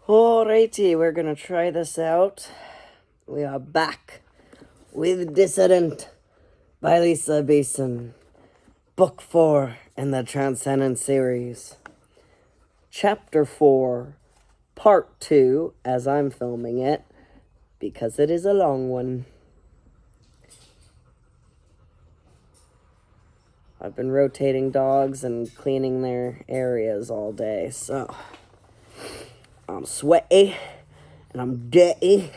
Alrighty, we're gonna try this out. We are back with Dissident by Lisa Beeson, Book 4 in the Transcendent series. Chapter 4, Part 2, as I'm filming it, because it is a long one. I've been rotating dogs and cleaning their areas all day, so I'm sweaty and I'm dirty.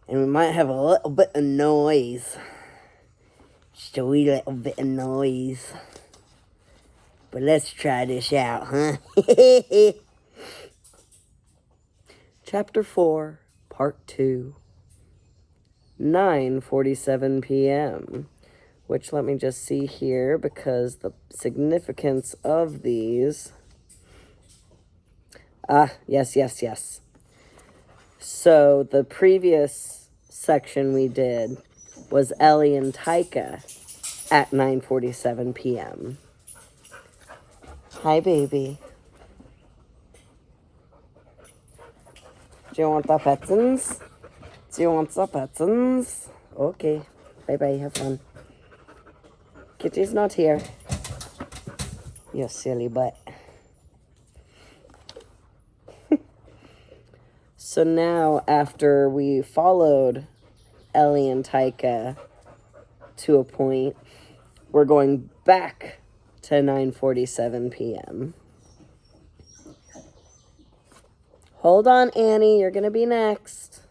And we might have a little bit of noise. Just a wee little bit of noise. But let's try this out, huh? Chapter 4, Part 2. 9:47 p.m. Which, let me just see here, because the significance of these... yes. So, the previous section we did was Ellie and Taika at 9:47 p.m. Hi, baby. Do you want the petsins? Do you want the petsins? Okay. Bye-bye, have fun. Kitty's not here. You silly butt. So now, after we followed Ellie and Taika to a point, we're going back to 9:47 p.m. Hold on, Annie, you're going to be next.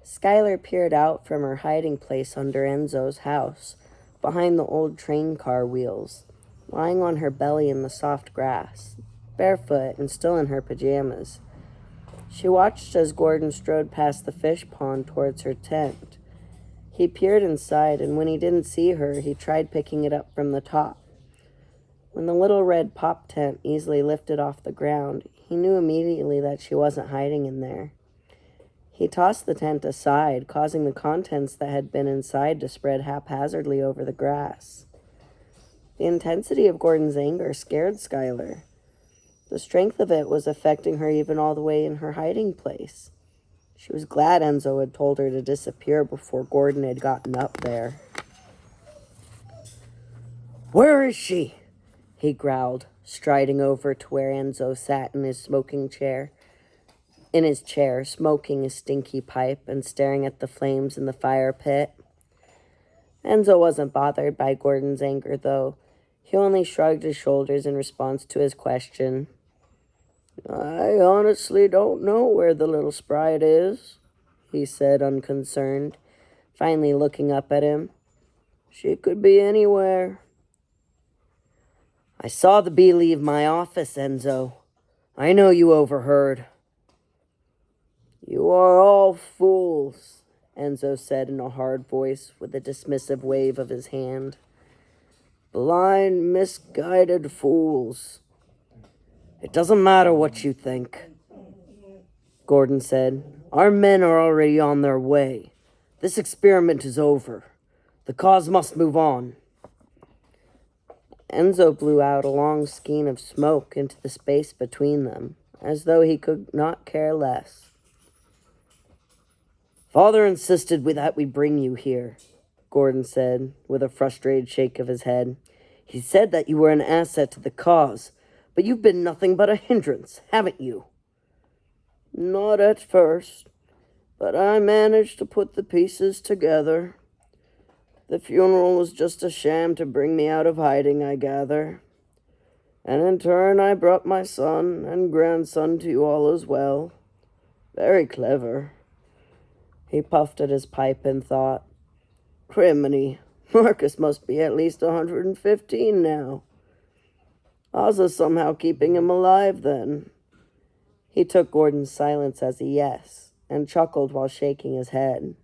Skylar peered out from her hiding place under Enzo's house, behind the old train car wheels, lying on her belly in the soft grass, barefoot and still in her pajamas. She watched as Gordon strode past the fish pond towards her tent. He peered inside, and when he didn't see her, he tried picking it up from the top. When the little red pop tent easily lifted off the ground, he knew immediately that she wasn't hiding in there. He tossed the tent aside, causing the contents that had been inside to spread haphazardly over the grass. The intensity of Gordon's anger scared Skylar. The strength of it was affecting her even all the way in her hiding place. She was glad Enzo had told her to disappear before Gordon had gotten up there. "Where is she?" he growled, striding over to where Enzo sat in his chair, smoking a stinky pipe and staring at the flames in the fire pit. Enzo wasn't bothered by Gordon's anger, though. He only shrugged his shoulders in response to his question. "I honestly don't know where the little sprite is," he said, unconcerned, finally looking up at him. "She could be anywhere." "I saw the bee leave my office, Enzo. I know you overheard." "You are all fools," Enzo said in a hard voice with a dismissive wave of his hand. "Blind, misguided fools." "It doesn't matter what you think," Gordon said. "Our men are already on their way. This experiment is over. The cause must move on." Enzo blew out a long skein of smoke into the space between them, as though he could not care less. "Father insisted that we bring you here," Gordon said, with a frustrated shake of his head. "He said that you were an asset to the cause, but you've been nothing but a hindrance, haven't you?" "Not at first, but I managed to put the pieces together. The funeral was just a sham to bring me out of hiding, I gather. And in turn, I brought my son and grandson to you all as well. Very clever." He puffed at his pipe and thought, "Criminy, Marcus must be at least 115 now. Ozza's somehow keeping him alive then." He took Gordon's silence as a yes, and chuckled while shaking his head.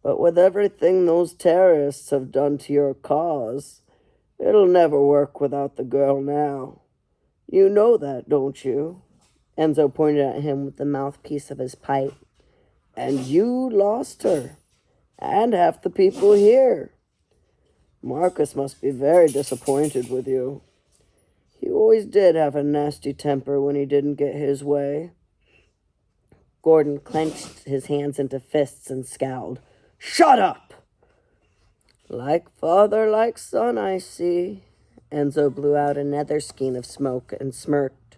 "But with everything those terrorists have done to your cause, it'll never work without the girl now. You know that, don't you?" Enzo pointed at him with the mouthpiece of his pipe. "And you lost her, and half the people here. Marcus must be very disappointed with you. He always did have a nasty temper when he didn't get his way. Gordon clenched his hands into fists and scowled. Shut up! Like father, like son, I see. Enzo blew out another skein of smoke and smirked.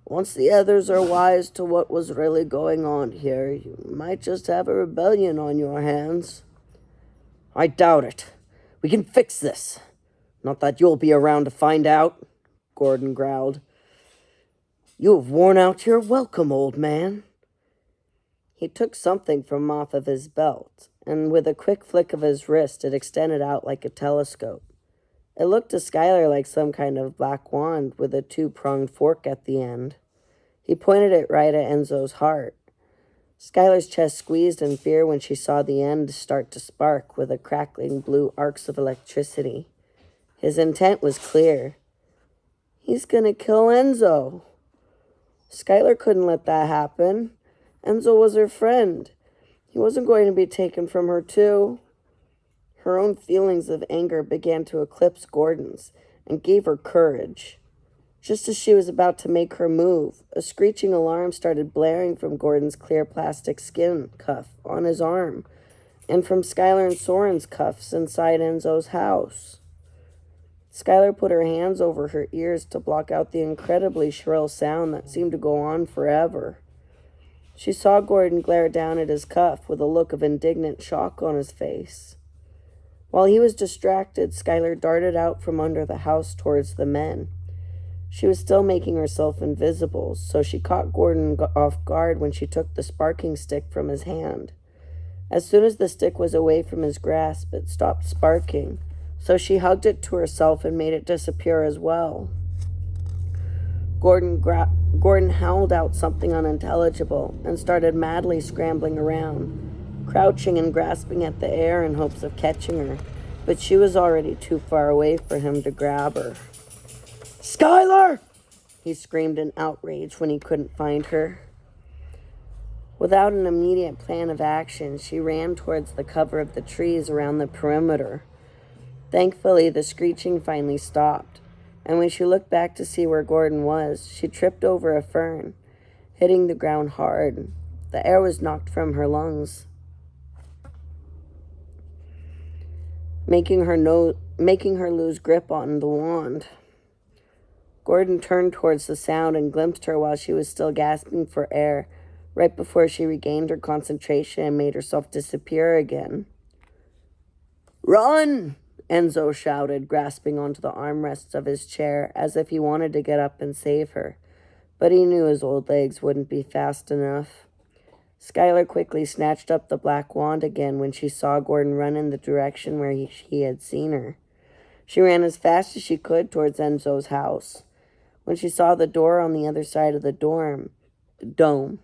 Once the others are wise to what was really going on here, you might just have a rebellion on your hands. I doubt it. We can fix this. Not that you'll be around to find out, Gordon growled. You have worn out your welcome, old man. He took something from off of his belt, and with a quick flick of his wrist, it extended out like a telescope. It looked to Skylar like some kind of black wand with a two-pronged fork at the end. He pointed it right at Enzo's heart. Skylar's chest squeezed in fear when she saw the end start to spark with a crackling blue arcs of electricity. His intent was clear. He's gonna kill Enzo. Skylar couldn't let that happen. Enzo was her friend. He wasn't going to be taken from her, too. Her own feelings of anger began to eclipse Gordon's and gave her courage. Just as she was about to make her move, a screeching alarm started blaring from Gordon's clear plastic skin cuff on his arm and from Skylar and Soren's cuffs inside Enzo's house. Skylar put her hands over her ears to block out the incredibly shrill sound that seemed to go on forever. She saw Gordon glare down at his cuff with a look of indignant shock on his face. While he was distracted, Skylar darted out from under the house towards the men. She was still making herself invisible, so she caught Gordon off guard when she took the sparking stick from his hand. As soon as the stick was away from his grasp, it stopped sparking, so she hugged it to herself and made it disappear as well. Gordon howled out something unintelligible and started madly scrambling around, crouching and grasping at the air in hopes of catching her, but she was already too far away for him to grab her. Skylar! He screamed in outrage when he couldn't find her. Without an immediate plan of action, she ran towards the cover of the trees around the perimeter. Thankfully, the screeching finally stopped, and when she looked back to see where Gordon was, she tripped over a fern, hitting the ground hard. The air was knocked from her lungs, making her lose grip on the wand. Gordon turned towards the sound and glimpsed her while she was still gasping for air, right before she regained her concentration and made herself disappear again. Run! Enzo shouted, grasping onto the armrests of his chair as if he wanted to get up and save her, but he knew his old legs wouldn't be fast enough. Skylar quickly snatched up the black wand again when she saw Gordon run in the direction where he had seen her. She ran as fast as she could towards Enzo's house. When she saw the door on the other side of the dome,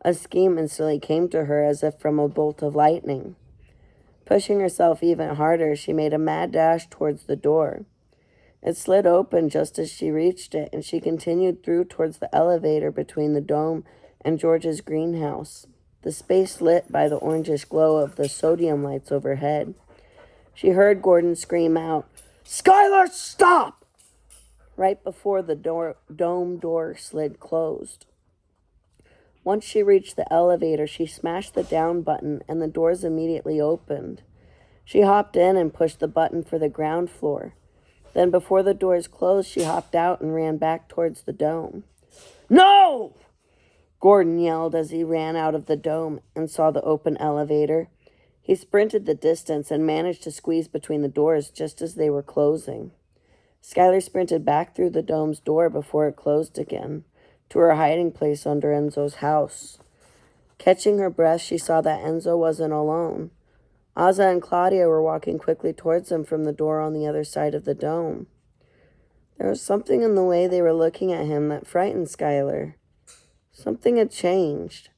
a scheme instantly came to her as if from a bolt of lightning. Pushing herself even harder, she made a mad dash towards the door. It slid open just as she reached it, and she continued through towards the elevator between the dome and George's greenhouse, the space lit by the orangish glow of the sodium lights overhead. She heard Gordon scream out, "Skylar, stop!" right before the dome door slid closed. Once she reached the elevator, she smashed the down button and the doors immediately opened. She hopped in and pushed the button for the ground floor. Then before the doors closed, she hopped out and ran back towards the dome. No! Gordon yelled as he ran out of the dome and saw the open elevator. He sprinted the distance and managed to squeeze between the doors just as they were closing. Skylar sprinted back through the dome's door before it closed again, to her hiding place under Enzo's house. Catching her breath, she saw that Enzo wasn't alone. Azza and Claudia were walking quickly towards him from the door on the other side of the dome. There was something in the way they were looking at him that frightened Skylar. Something had changed.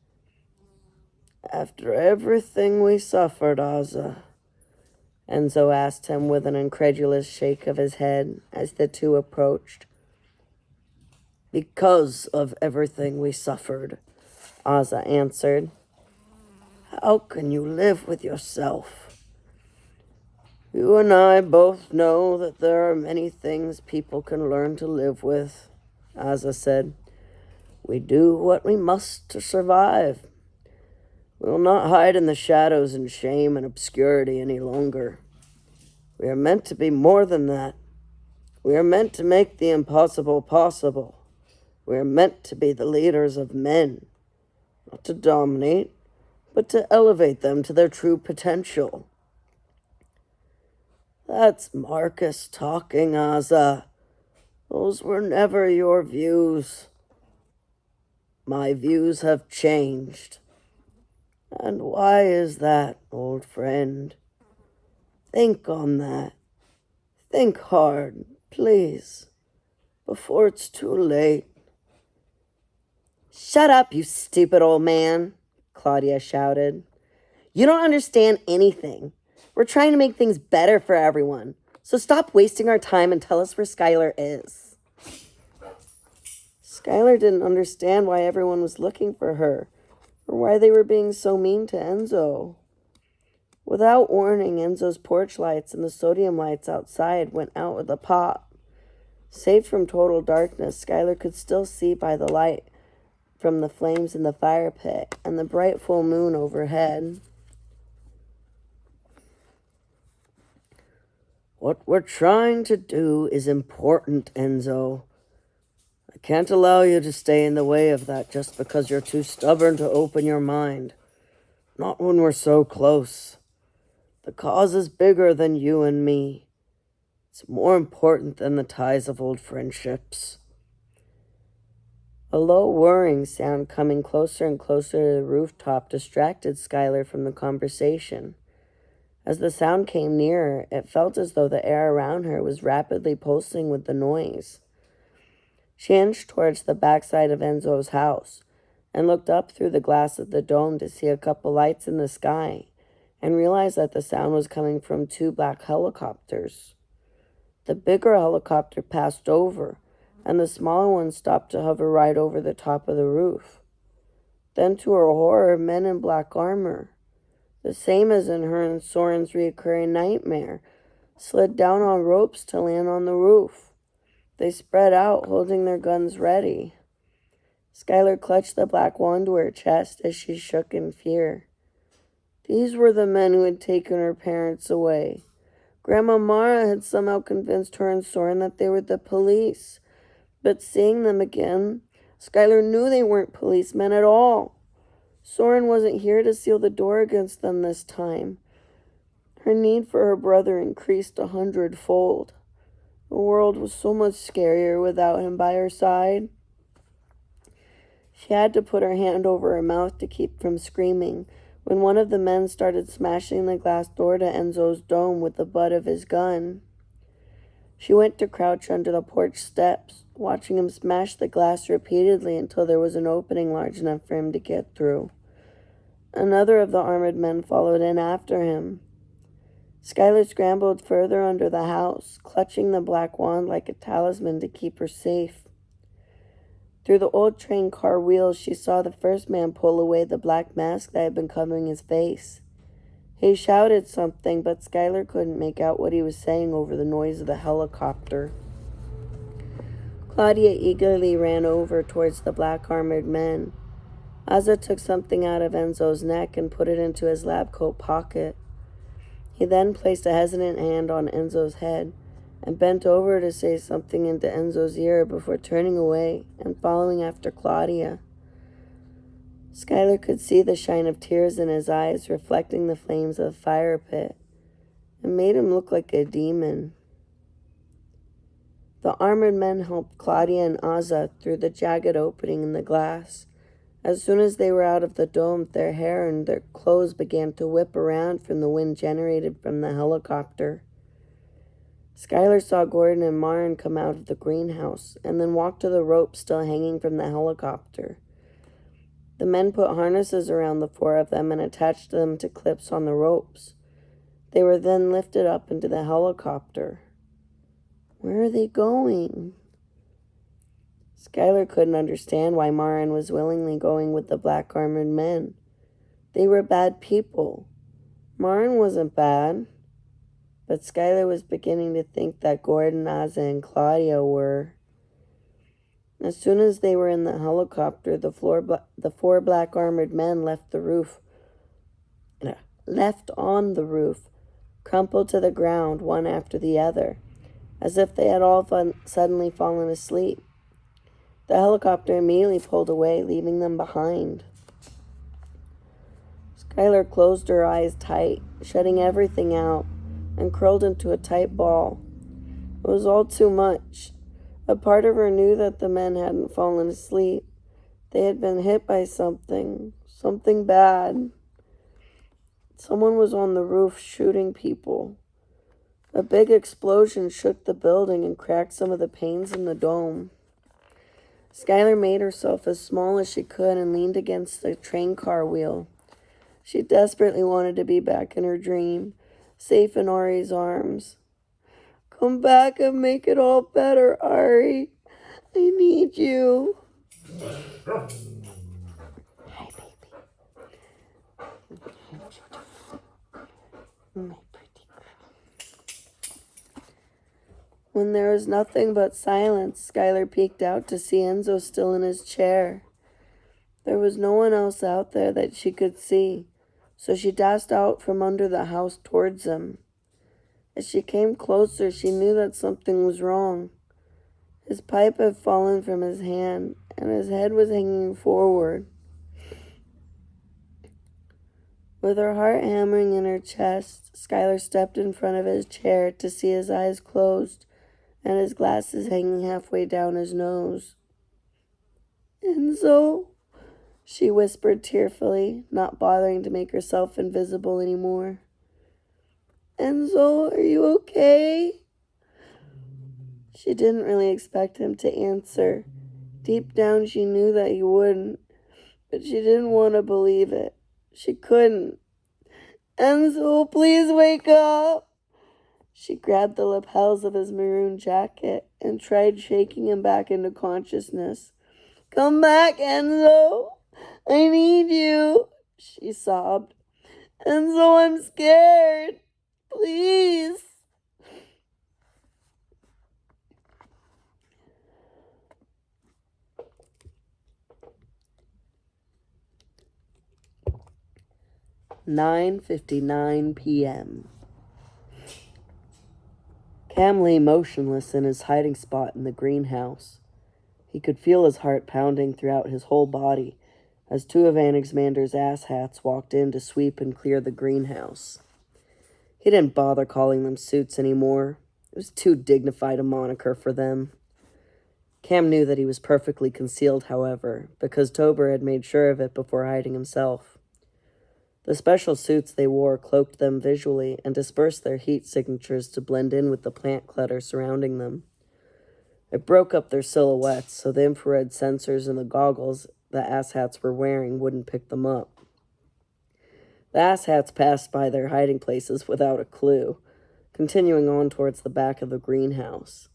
After everything we suffered, Azza, Enzo asked him with an incredulous shake of his head as the two approached. Because of everything we suffered, Azza answered. How can you live with yourself? You and I both know that there are many things people can learn to live with, Asa said. We do what we must to survive. We will not hide in the shadows in shame and obscurity any longer. We are meant to be more than that. We are meant to make the impossible possible. We are meant to be the leaders of men, not to dominate, but to elevate them to their true potential. That's Marcus talking, Asa. Those were never your views. My views have changed. And why is that, old friend? Think on that. Think hard, please, before it's too late. Shut up, you stupid old man, Claudia shouted. You don't understand anything. We're trying to make things better for everyone. So stop wasting our time and tell us where Skylar is. Skylar didn't understand why everyone was looking for her, or why they were being so mean to Enzo. Without warning, Enzo's porch lights and the sodium lights outside went out with a pop. Saved from total darkness, Skylar could still see by the light from the flames in the fire pit and the bright full moon overhead. What we're trying to do is important, Enzo. I can't allow you to stay in the way of that just because you're too stubborn to open your mind. Not when we're so close. The cause is bigger than you and me. It's more important than the ties of old friendships. A low whirring sound coming closer and closer to the rooftop distracted Skylar from the conversation. As the sound came nearer, it felt as though the air around her was rapidly pulsing with the noise. She inched towards the backside of Enzo's house and looked up through the glass of the dome to see a couple lights in the sky and realized that the sound was coming from two black helicopters. The bigger helicopter passed over, and the smaller one stopped to hover right over the top of the roof. Then, to her horror, men in black armor, the same as in her and Soren's recurring nightmare, slid down on ropes to land on the roof. They spread out, holding their guns ready. Skylar clutched the black wand to her chest as she shook in fear. These were the men who had taken her parents away. Grandma Mara had somehow convinced her and Soren that they were the police. But seeing them again, Skylar knew they weren't policemen at all. Soren wasn't here to seal the door against them this time. Her need for her brother increased 100-fold. The world was so much scarier without him by her side. She had to put her hand over her mouth to keep from screaming when one of the men started smashing the glass door to Enzo's dome with the butt of his gun. She went to crouch under the porch steps, watching him smash the glass repeatedly until there was an opening large enough for him to get through. Another of the armored men followed in after him. Skylar scrambled further under the house, clutching the black wand like a talisman to keep her safe. Through the old train car wheels, she saw the first man pull away the black mask that had been covering his face. He shouted something, but Skylar couldn't make out what he was saying over the noise of the helicopter. Claudia eagerly ran over towards the black armored men. Asa took something out of Enzo's neck and put it into his lab coat pocket. He then placed a hesitant hand on Enzo's head and bent over to say something into Enzo's ear before turning away and following after Claudia. Skylar could see the shine of tears in his eyes reflecting the flames of the fire pit. It made him look like a demon. The armored men helped Claudia and Asa through the jagged opening in the glass. As soon as they were out of the dome, their hair and their clothes began to whip around from the wind generated from the helicopter. Skylar saw Gordon and Maren come out of the greenhouse and then walk to the rope still hanging from the helicopter. The men put harnesses around the four of them and attached them to clips on the ropes. They were then lifted up into the helicopter. Where are they going? Skylar couldn't understand why Maren was willingly going with the black armored men. They were bad people. Maren wasn't bad. But Skylar was beginning to think that Gordon, Ozzy, and Claudia were. As soon as they were in the helicopter, the four black armored men left on the roof, crumpled to the ground one after the other, as if they had all suddenly fallen asleep. The helicopter immediately pulled away, leaving them behind. Skylar closed her eyes tight, shutting everything out, and curled into a tight ball. It was all too much. A part of her knew that the men hadn't fallen asleep. They had been hit by something bad. Someone was on the roof shooting people. A big explosion shook the building and cracked some of the panes in the dome. Skylar made herself as small as she could and leaned against the train car wheel. She desperately wanted to be back in her dream, safe in Ari's arms. Come back and make it all better, Ari. I need you. Hi, baby. My pretty girl. When there was nothing but silence, Skylar peeked out to see Enzo still in his chair. There was no one else out there that she could see, so she dashed out from under the house towards him. As she came closer, she knew that something was wrong. His pipe had fallen from his hand, and his head was hanging forward. With her heart hammering in her chest, Skylar stepped in front of his chair to see his eyes closed and his glasses hanging halfway down his nose. Enzo, she whispered tearfully, not bothering to make herself invisible anymore. Enzo, are you okay? She didn't really expect him to answer. Deep down she knew that he wouldn't, but she didn't want to believe it. She couldn't. Enzo, please wake up. She grabbed the lapels of his maroon jacket and tried shaking him back into consciousness. Come back, Enzo. I need you, she sobbed. Enzo, I'm scared. Please. "9:59 p.m. Cam lay motionless in his hiding spot in the greenhouse. He could feel his heart pounding throughout his whole body as two of Anaximander's asshats walked in to sweep and clear the greenhouse. He didn't bother calling them suits anymore. It was too dignified a moniker for them. Cam knew that he was perfectly concealed, however, because Tober had made sure of it before hiding himself. The special suits they wore cloaked them visually and dispersed their heat signatures to blend in with the plant clutter surrounding them. It broke up their silhouettes so the infrared sensors in the goggles the asshats were wearing wouldn't pick them up. The asshats passed by their hiding places without a clue, continuing on towards the back of the greenhouse.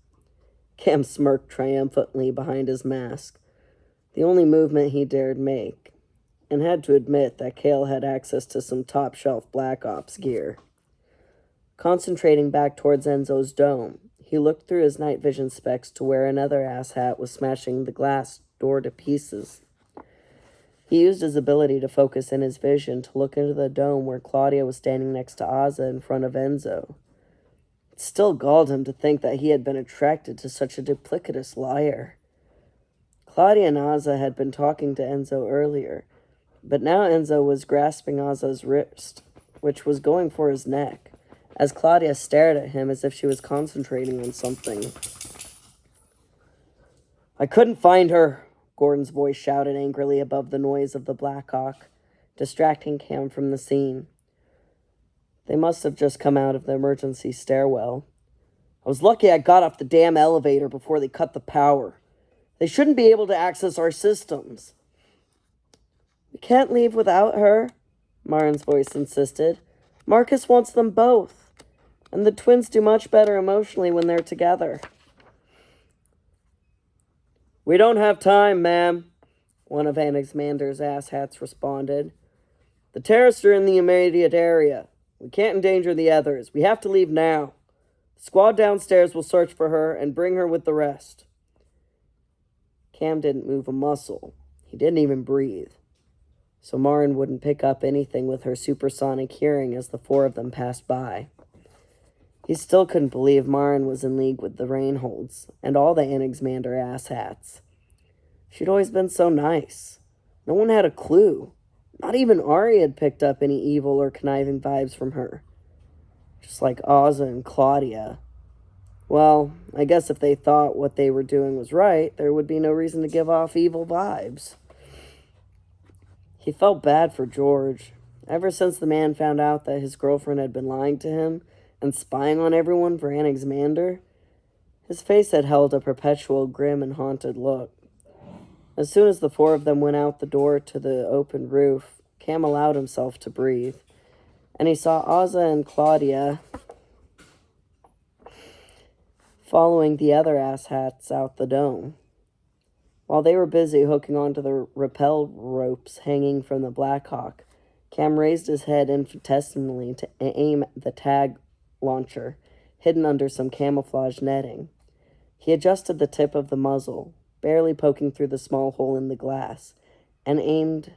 Cam smirked triumphantly behind his mask, the only movement he dared make, and had to admit that Cale had access to some top-shelf Black Ops gear. Concentrating back towards Enzo's dome, he looked through his night vision specs to where another asshat was smashing the glass door to pieces. He used his ability to focus in his vision to look into the dome where Claudia was standing next to Ozzy in front of Enzo. It still galled him to think that he had been attracted to such a duplicitous liar. Claudia and Ozzy had been talking to Enzo earlier, but now Enzo was grasping Ozzy's wrist, which was going for his neck, as Claudia stared at him as if she was concentrating on something. I couldn't find her, Gordon's voice shouted angrily above the noise of the Blackhawk, distracting Cam from the scene. They must have just come out of the emergency stairwell. I was lucky I got off the damn elevator before they cut the power. They shouldn't be able to access our systems. We can't leave without her, Marin's voice insisted. Marcus wants them both, and the twins do much better emotionally when they're together. We don't have time, ma'am, one of Anaximander's asshats responded. The terrorists are in the immediate area. We can't endanger the others. We have to leave now. The squad downstairs will search for her and bring her with the rest. Cam didn't move a muscle. He didn't even breathe. So Marin wouldn't pick up anything with her supersonic hearing as the four of them passed by. He still couldn't believe Marin was in league with the Reinholds and all the Anaxmander asshats. She'd always been so nice. No one had a clue. Not even Ari had picked up any evil or conniving vibes from her. Just like Ozza and Claudia. Well, I guess if they thought what they were doing was right, there would be no reason to give off evil vibes. He felt bad for George. Ever since the man found out that his girlfriend had been lying to him and spying on everyone for Anaxmander, his face had held a perpetual grim and haunted look. As soon as the four of them went out the door to the open roof, Cam allowed himself to breathe, and he saw Ozza and Claudia following the other asshats out the dome. While they were busy hooking onto the rappel ropes hanging from the Blackhawk, Cam raised his head infinitesimally to aim the tag launcher, hidden under some camouflage netting. He adjusted the tip of the muzzle, barely poking through the small hole in the glass, and aimed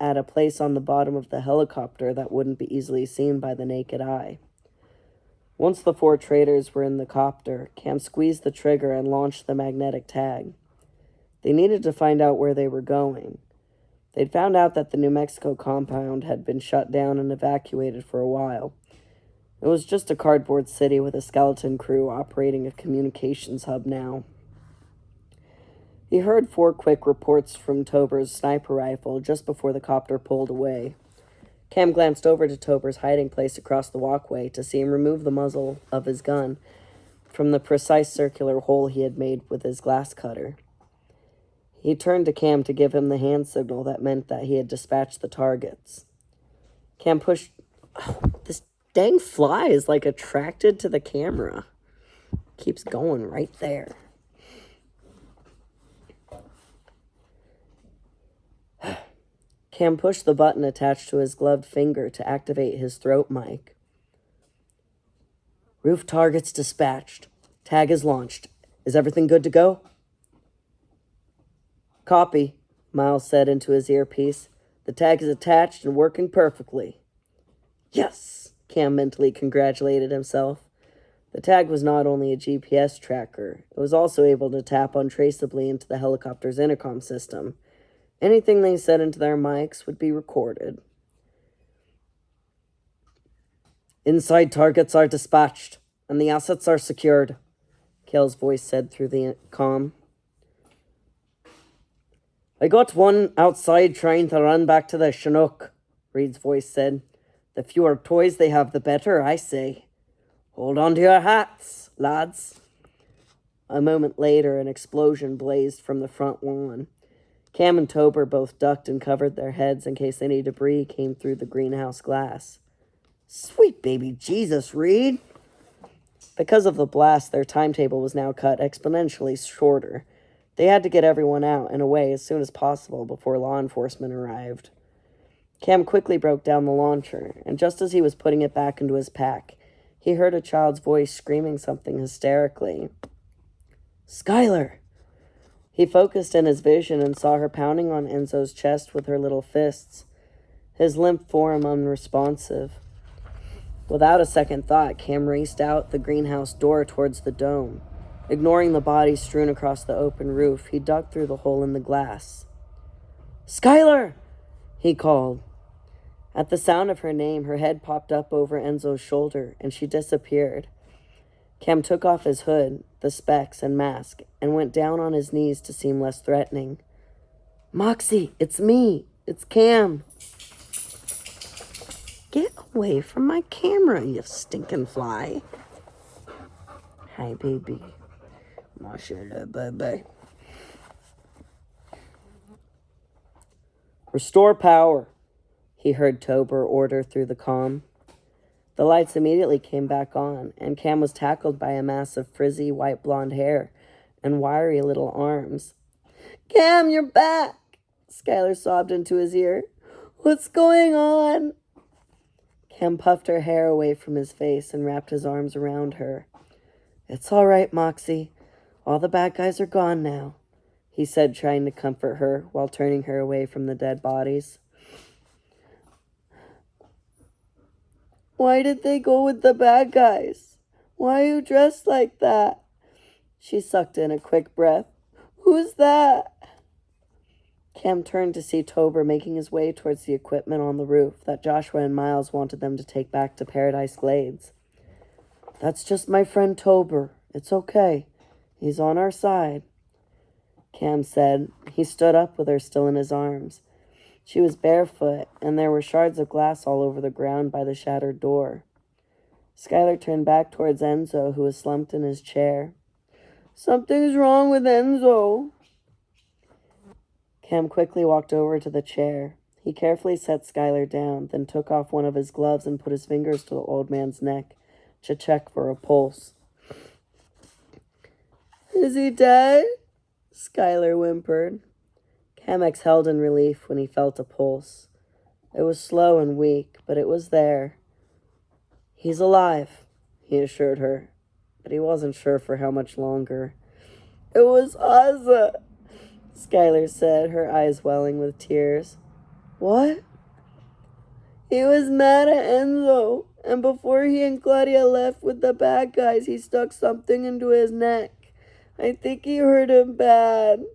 at a place on the bottom of the helicopter that wouldn't be easily seen by the naked eye. Once the four traitors were in the copter, Cam squeezed the trigger and launched the magnetic tag. They needed to find out where they were going. They'd found out that the New Mexico compound had been shut down and evacuated for a while. It was just a cardboard city with a skeleton crew operating a communications hub now. He heard 4 quick reports from Tober's sniper rifle just before the copter pulled away. Cam glanced over to Tober's hiding place across the walkway to see him remove the muzzle of his gun from the precise circular hole he had made with his glass cutter. He turned to Cam to give him the hand signal that meant that he had dispatched the targets. Cam pushed... Oh, this dang fly is like attracted to the camera. Keeps going right there. Cam pushed the button attached to his gloved finger to activate his throat mic. Roof targets dispatched. Tag is launched. Is everything good to go? Copy, Miles said into his earpiece. The tag is attached and working perfectly. Yes, Cam mentally congratulated himself. The tag was not only a GPS tracker, it was also able to tap untraceably into the helicopter's intercom system. Anything they said into their mics would be recorded. Inside targets are dispatched, and the assets are secured, Kale's voice said through the comm. I got one outside trying to run back to the Chinook, Reed's voice said. The fewer toys they have, the better, I say. Hold on to your hats, lads. A moment later, an explosion blazed from the front lawn. Cam and Tober both ducked and covered their heads in case any debris came through the greenhouse glass. Sweet baby Jesus, Reed! Because of the blast, their timetable was now cut exponentially shorter. They had to get everyone out and away as soon as possible before law enforcement arrived. Cam quickly broke down the launcher, and just as he was putting it back into his pack, he heard a child's voice screaming something hysterically. Skylar! He focused in his vision and saw her pounding on Enzo's chest with her little fists, his limp form unresponsive. Without a second thought, Cam raced out the greenhouse door towards the dome. Ignoring the bodies strewn across the open roof, he ducked through the hole in the glass. Skylar! He called. At the sound of her name, her head popped up over Enzo's shoulder, and she disappeared. Cam took off his hood, the specs, and mask, and went down on his knees to seem less threatening. Moxie, it's me. It's Cam. Get away from my camera, you stinking fly. Hi, baby. Mashallah, bye-bye. Restore power, he heard Tober order through the comm. The lights immediately came back on, and Cam was tackled by a mass of frizzy white blonde hair and wiry little arms. Cam, you're back! Skylar sobbed into his ear. What's going on? Cam puffed her hair away from his face and wrapped his arms around her. "It's all right, Moxie. All the bad guys are gone now," he said, trying to comfort her while turning her away from the dead bodies. "Why did they go with the bad guys? Why are you dressed like that?" She sucked in a quick breath. "Who's that?" Cam turned to see Tober making his way towards the equipment on the roof that Joshua and Miles wanted them to take back to Paradise Glades. "That's just my friend Tober. It's okay. He's on our side," Cam said. He stood up with her still in his arms. She was barefoot, and there were shards of glass all over the ground by the shattered door. Skylar turned back towards Enzo, who was slumped in his chair. "Something's wrong with Enzo." Cam quickly walked over to the chair. He carefully set Skylar down, then took off one of his gloves and put his fingers to the old man's neck to check for a pulse. "Is he dead?" Skylar whimpered. Cam exhaled in relief when he felt a pulse. It was slow and weak, but it was there. "He's alive," he assured her, but he wasn't sure for how much longer. "It was Ozza," Skylar said, her eyes welling with tears. "What?" "He was mad at Enzo, and before he and Claudia left with the bad guys, he stuck something into his neck. I think he hurt him bad."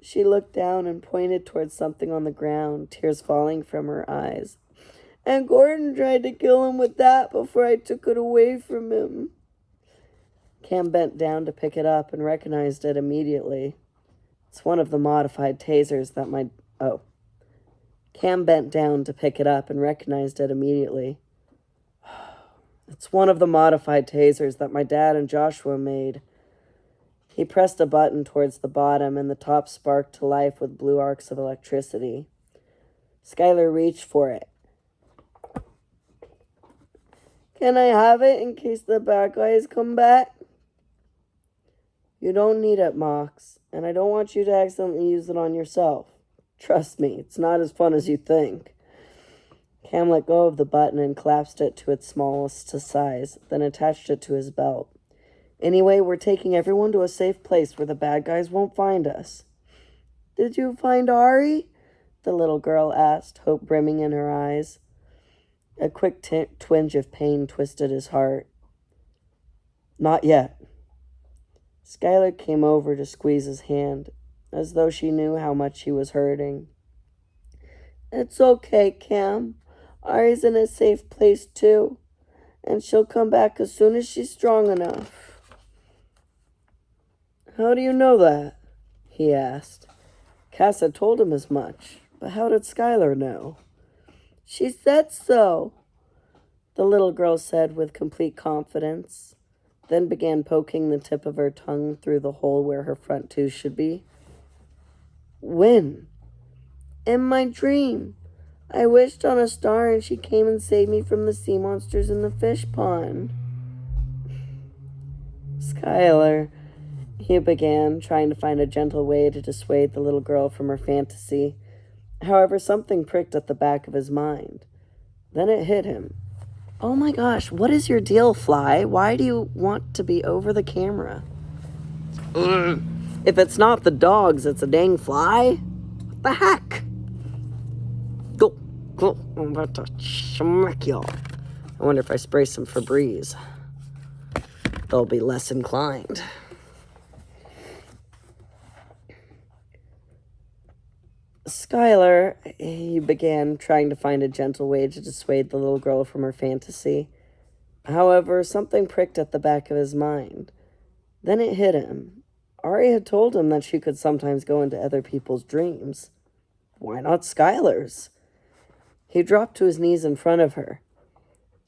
She looked down and pointed towards something on the ground, tears falling from her eyes. "And Gordon tried to kill him with that before I took it away from him." Cam bent down to pick it up and recognized it immediately. It's one of the modified tasers that my... Oh. Cam bent down to pick it up and recognized it immediately. "It's one of the modified tasers that my dad and Joshua made." He pressed a button towards the bottom, and the top sparked to life with blue arcs of electricity. Skylar reached for it. "Can I have it in case the bad guys come back?" "You don't need it, Mox, and I don't want you to accidentally use it on yourself. Trust me, it's not as fun as you think." Cam let go of the button and collapsed it to its smallest size, then attached it to his belt. "Anyway, we're taking everyone to a safe place where the bad guys won't find us." "Did you find Ari?" the little girl asked, hope brimming in her eyes. A quick twinge of pain twisted his heart. "Not yet." Skylar came over to squeeze his hand, as though she knew how much he was hurting. "It's okay, Cam. Ari's in a safe place, too, and she'll come back as soon as she's strong enough." "How do you know that?" he asked. Cass had told him as much, but how did Skylar know? "She said so," the little girl said with complete confidence, then began poking the tip of her tongue through the hole where her front tooth should be. "When?" "In my dream. I wished on a star and she came and saved me from the sea monsters in the fish pond." "Skylar," he began, trying to find a gentle way to dissuade the little girl from her fantasy. However, something pricked at the back of his mind. Then it hit him. "Oh my gosh, what is your deal, Fly? Why do you want to be over the camera?" If it's not the dogs, it's a dang fly? What the heck?" Go. I'm about to smack y'all. I wonder if I spray some Febreze, they'll be less inclined. "Skylar," he began, trying to find a gentle way to dissuade the little girl from her fantasy. However, something pricked at the back of his mind. Then it hit him. Ari had told him that she could sometimes go into other people's dreams. Why not Skylar's? He dropped to his knees in front of her.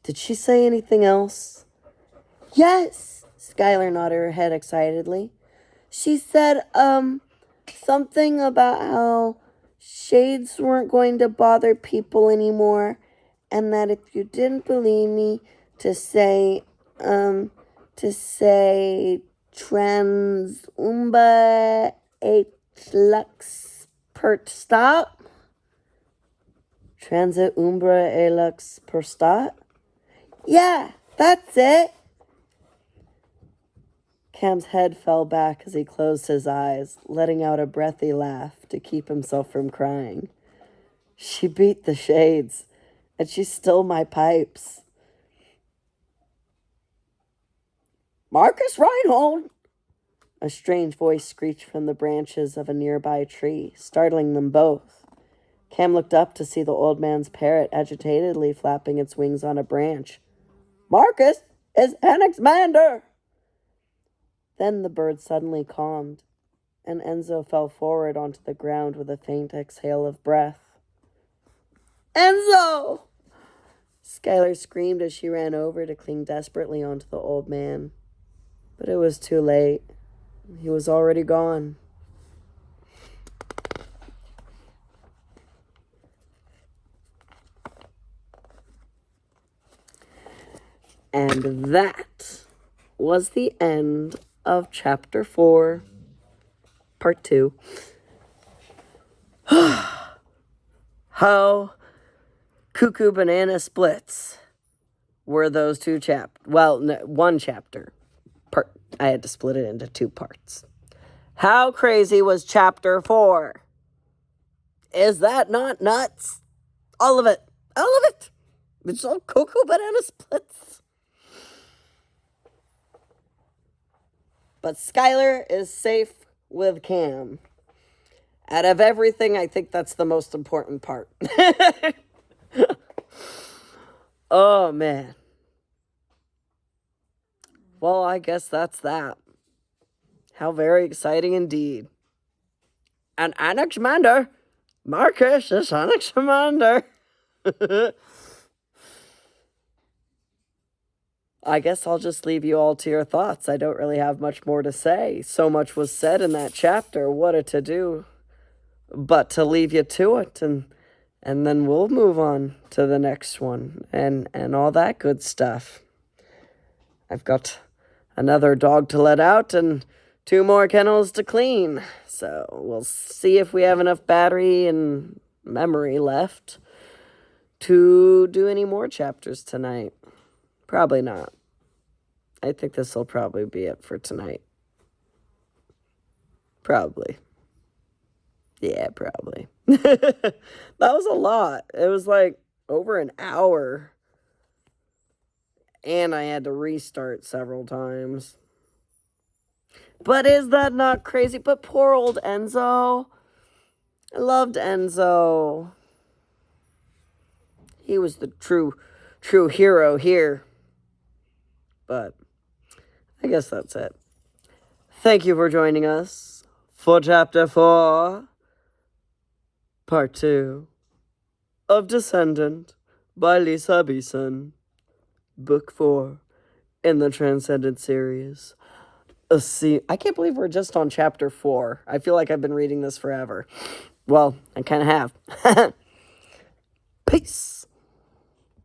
"Did she say anything else?" "Yes," Skylar nodded her head excitedly. "She said, something about how shades weren't going to bother people anymore, and that if you didn't believe me, to say trans h lux pert stop." Transit umbra e lux prostat? Yeah, that's it. Cam's head fell back as he closed his eyes, letting out a breathy laugh to keep himself from crying. She beat the shades, and she stole my pipes. Marcus Reinhold! A strange voice screeched from the branches of a nearby tree, startling them both. Cam looked up to see the old man's parrot agitatedly flapping its wings on a branch. Marcus, it's Anaximander! Then the bird suddenly calmed, and Enzo fell forward onto the ground with a faint exhale of breath. Enzo! Skylar screamed as she ran over to cling desperately onto the old man. But it was too late. He was already gone. And that was the end of Chapter 4, Part 2. How cuckoo banana splits were those two one chapter. I had to split it into 2 parts. How crazy was Chapter 4? Is that not nuts? All of it. All of it. It's all cuckoo banana splits. But Skylar is safe with Cam. Out of everything, I think that's the most important part. Oh, man. Well, I guess that's that. How very exciting indeed. And Anaximander. Marcus is Anaximander. I guess I'll just leave you all to your thoughts. I don't really have much more to say. So much was said in that chapter. What a to-do. But to leave you to it, and then we'll move on to the next one, and all that good stuff. I've got another dog to let out, and 2 more kennels to clean. So we'll see if we have enough battery and memory left to do any more chapters tonight. Probably not. I think this will probably be it for tonight. Probably. Yeah, probably. That was a lot. It was like over an hour. And I had to restart several times. But is that not crazy? But poor old Enzo. I loved Enzo. He was the true hero here. But I guess that's it. Thank you for joining us for Chapter 4, Part 2 of Descendant by Lisa Beeson, Book 4 in the Transcendent series. I can't believe we're just on Chapter 4. I feel like I've been reading this forever. Well, I kind of have. Peace.